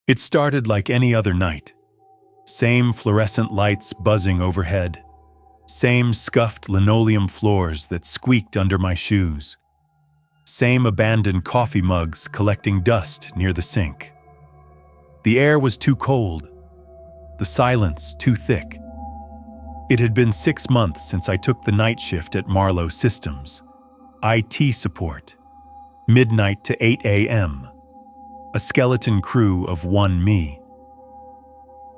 It started like any other night. Same fluorescent lights buzzing overhead. Same scuffed linoleum floors that squeaked under my shoes. Same abandoned coffee mugs collecting dust near the sink. The air was too cold. The silence too thick. It had been 6 months since I took the night shift at Marlowe Systems. IT support. Midnight to 8 a.m. A skeleton crew of one me.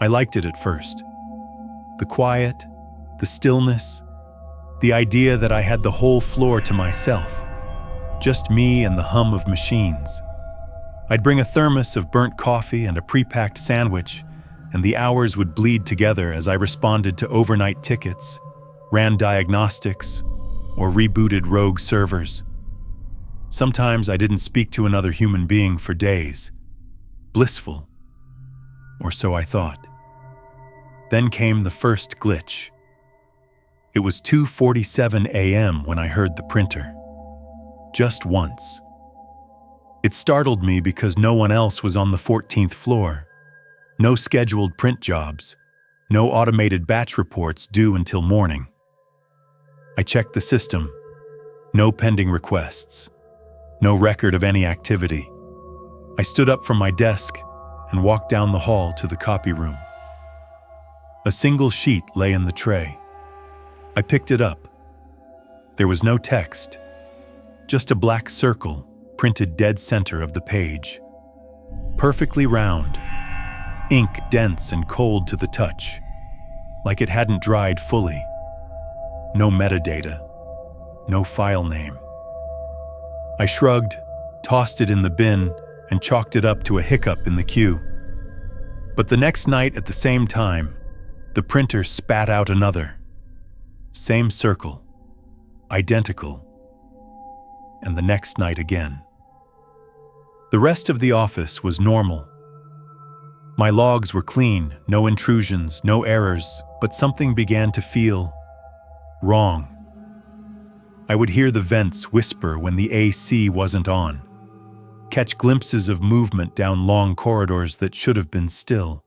I liked it at first. The quiet, the stillness, the idea that I had the whole floor to myself. Just me and the hum of machines. I'd bring a thermos of burnt coffee and a pre-packed sandwich, and the hours would bleed together as I responded to overnight tickets, ran diagnostics, or rebooted rogue servers. Sometimes I didn't speak to another human being for days. Blissful. Or so I thought. Then came the first glitch. It was 2:47 a.m. when I heard the printer. Just once. It startled me because no one else was on the 14th floor. No scheduled print jobs. No automated batch reports due until morning. I checked the system. No pending requests. No record of any activity. I stood up from my desk and walked down the hall to the copy room. A single sheet lay in the tray. I picked it up. There was no text, just a black circle printed dead center of the page. Perfectly round, ink dense and cold to the touch, like it hadn't dried fully. No metadata, no file name. I shrugged, tossed it in the bin, and chalked it up to a hiccup in the queue. But the next night at the same time, the printer spat out another. Same circle, identical, and the next night again. The rest of the office was normal. My logs were clean, no intrusions, no errors, but something began to feel wrong. I would hear the vents whisper when the AC wasn't on, catch glimpses of movement down long corridors that should have been still.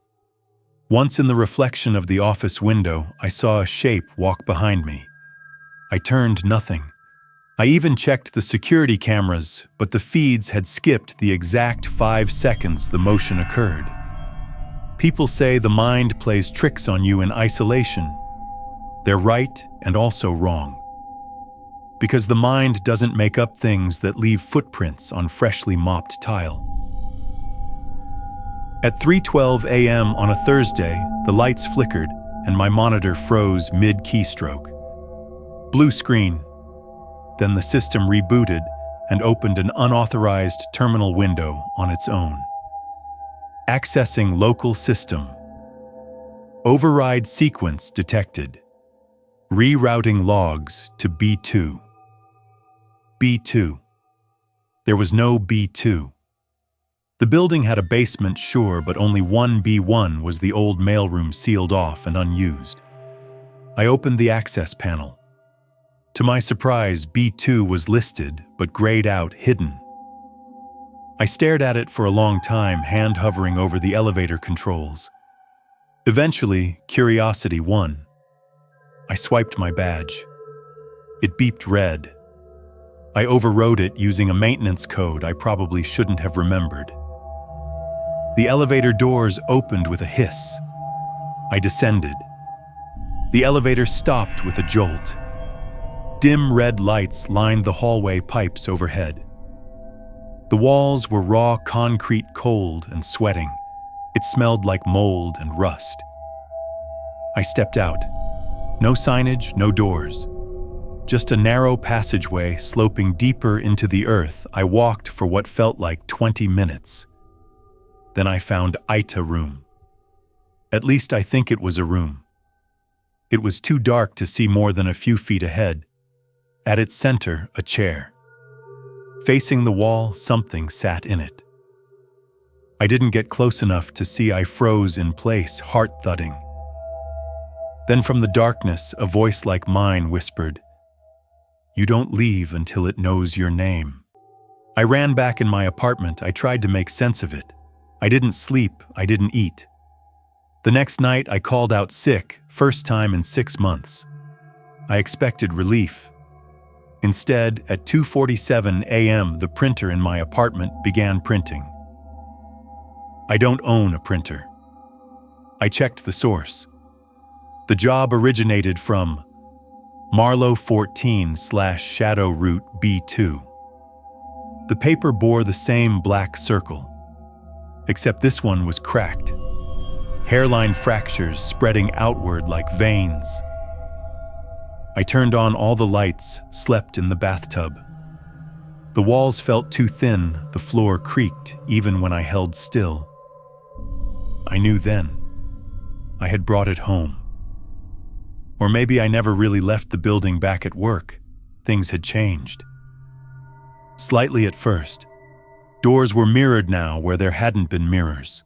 Once in the reflection of the office window, I saw a shape walk behind me. I turned nothing. I even checked the security cameras, but the feeds had skipped the exact 5 seconds the motion occurred. People say the mind plays tricks on you in isolation. They're right and also wrong. Because the mind doesn't make up things that leave footprints on freshly mopped tile. At 3:12 a.m. on a Thursday, the lights flickered and my monitor froze mid-keystroke. Blue screen. Then the system rebooted and opened an unauthorized terminal window on its own. Accessing local system. Override sequence detected. Rerouting logs to B2. B2. There was no B2. The building had a basement, sure, but only one B1 was the old mailroom sealed off and unused. I opened the access panel. To my surprise, B2 was listed, but grayed out, hidden. I stared at it for a long time, hand hovering over the elevator controls. Eventually, curiosity won. I swiped my badge. It beeped red. I overrode it using a maintenance code I probably shouldn't have remembered. The elevator doors opened with a hiss. I descended. The elevator stopped with a jolt. Dim red lights lined the hallway pipes overhead. The walls were raw concrete, cold and sweating. It smelled like mold and rust. I stepped out. No signage, no doors. Just a narrow passageway sloping deeper into the earth. I walked for what felt like 20 minutes. Then I found IT room. At least I think it was a room. It was too dark to see more than a few feet ahead. At its center, a chair. Facing the wall, something sat in it. I didn't get close enough to see. I froze in place, heart thudding. Then from the darkness, a voice like mine whispered, "You don't leave until it knows your name." I ran back in my apartment. I tried to make sense of it. I didn't sleep, I didn't eat. The next night, I called out sick, first time in 6 months. I expected relief. Instead, at 2:47 a.m., the printer in my apartment began printing. I don't own a printer. I checked the source. The job originated from Marlow 14/Shadow Root B2. The paper bore the same black circle, except this one was cracked. Hairline fractures spreading outward like veins. I turned on all the lights, slept in the bathtub. The walls felt too thin, the floor creaked even when I held still. I knew then. I had brought it home. Or maybe I never really left the building back at work. Things had changed. Slightly at first. Doors were mirrored now where there hadn't been mirrors.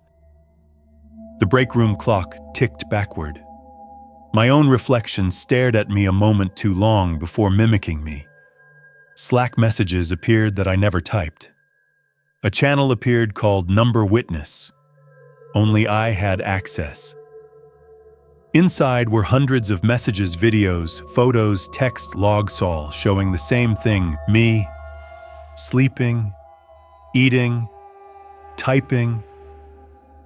The break room clock ticked backward. My own reflection stared at me a moment too long before mimicking me. Slack messages appeared that I never typed. A channel appeared called Number Witness. Only I had access. Inside were hundreds of messages, videos, photos, text logs, all showing the same thing: me, sleeping, eating, typing,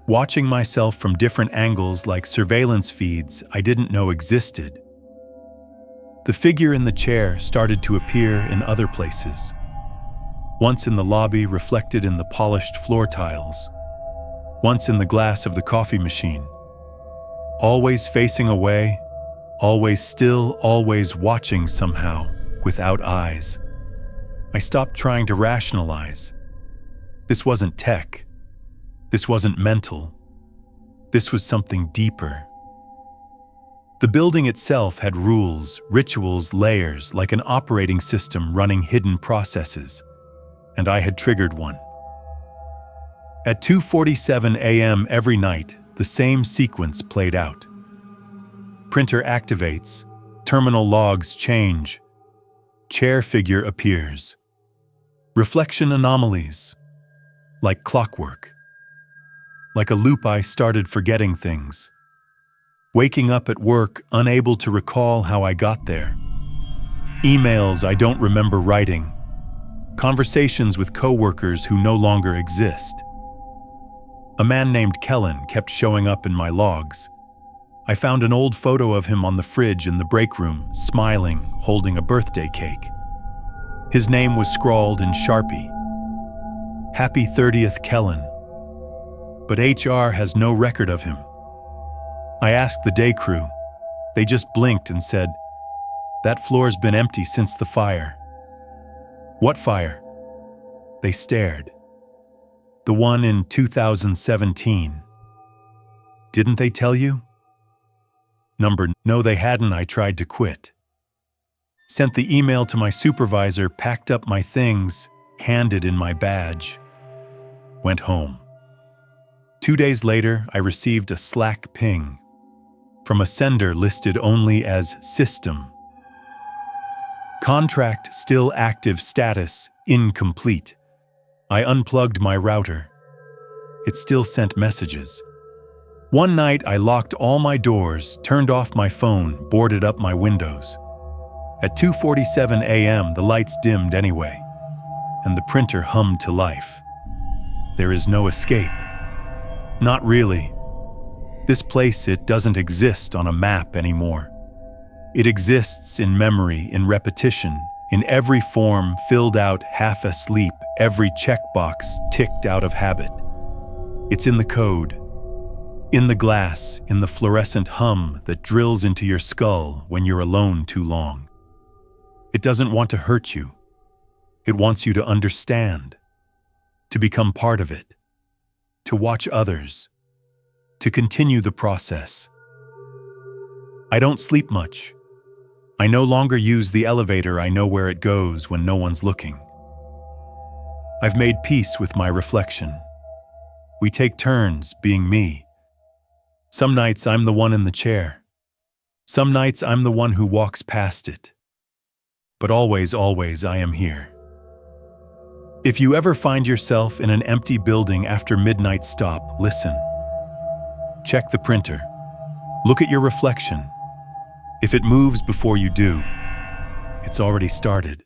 watching myself from different angles like surveillance feeds I didn't know existed. The figure in the chair started to appear in other places. Once in the lobby, reflected in the polished floor tiles. Once in the glass of the coffee machine. Always facing away, always still, always watching somehow, without eyes. I stopped trying to rationalize. This wasn't tech. This wasn't mental. This was something deeper. The building itself had rules, rituals, layers, like an operating system running hidden processes, and I had triggered one. At 2:47 a.m. every night, the same sequence played out. Printer activates, terminal logs change, chair figure appears. Reflection anomalies, like clockwork. Like a loop, I started forgetting things. Waking up at work, unable to recall how I got there. Emails I don't remember writing. Conversations with coworkers who no longer exist. A man named Kellen kept showing up in my logs. I found an old photo of him on the fridge in the break room, smiling, holding a birthday cake. His name was scrawled in Sharpie. Happy 30th, Kellen. But HR has no record of him. I asked the day crew. They just blinked and said, "That floor's been empty since the fire." What fire? They stared. The one in 2017. Didn't they tell you? No, they hadn't. I tried to quit. Sent the email to my supervisor, packed up my things, handed in my badge. Went home. 2 days later, I received a Slack ping from a sender listed only as System. Contract still active, status incomplete. I unplugged my router. It still sent messages. One night, I locked all my doors, turned off my phone, boarded up my windows. At 2:47 a.m., the lights dimmed anyway, and the printer hummed to life. There is no escape. Not really. This place, it doesn't exist on a map anymore. It exists in memory, in repetition, in every form filled out half asleep, every checkbox ticked out of habit. It's in the code, in the glass, in the fluorescent hum that drills into your skull when you're alone too long. It doesn't want to hurt you. It wants you to understand, to become part of it, to watch others, to continue the process. I don't sleep much. I no longer use the elevator. I know where it goes when no one's looking. I've made peace with my reflection. We take turns being me. Some nights I'm the one in the chair. Some nights I'm the one who walks past it. But always, always I am here. If you ever find yourself in an empty building after midnight stop, listen. Check the printer. Look at your reflection. If it moves before you do, it's already started.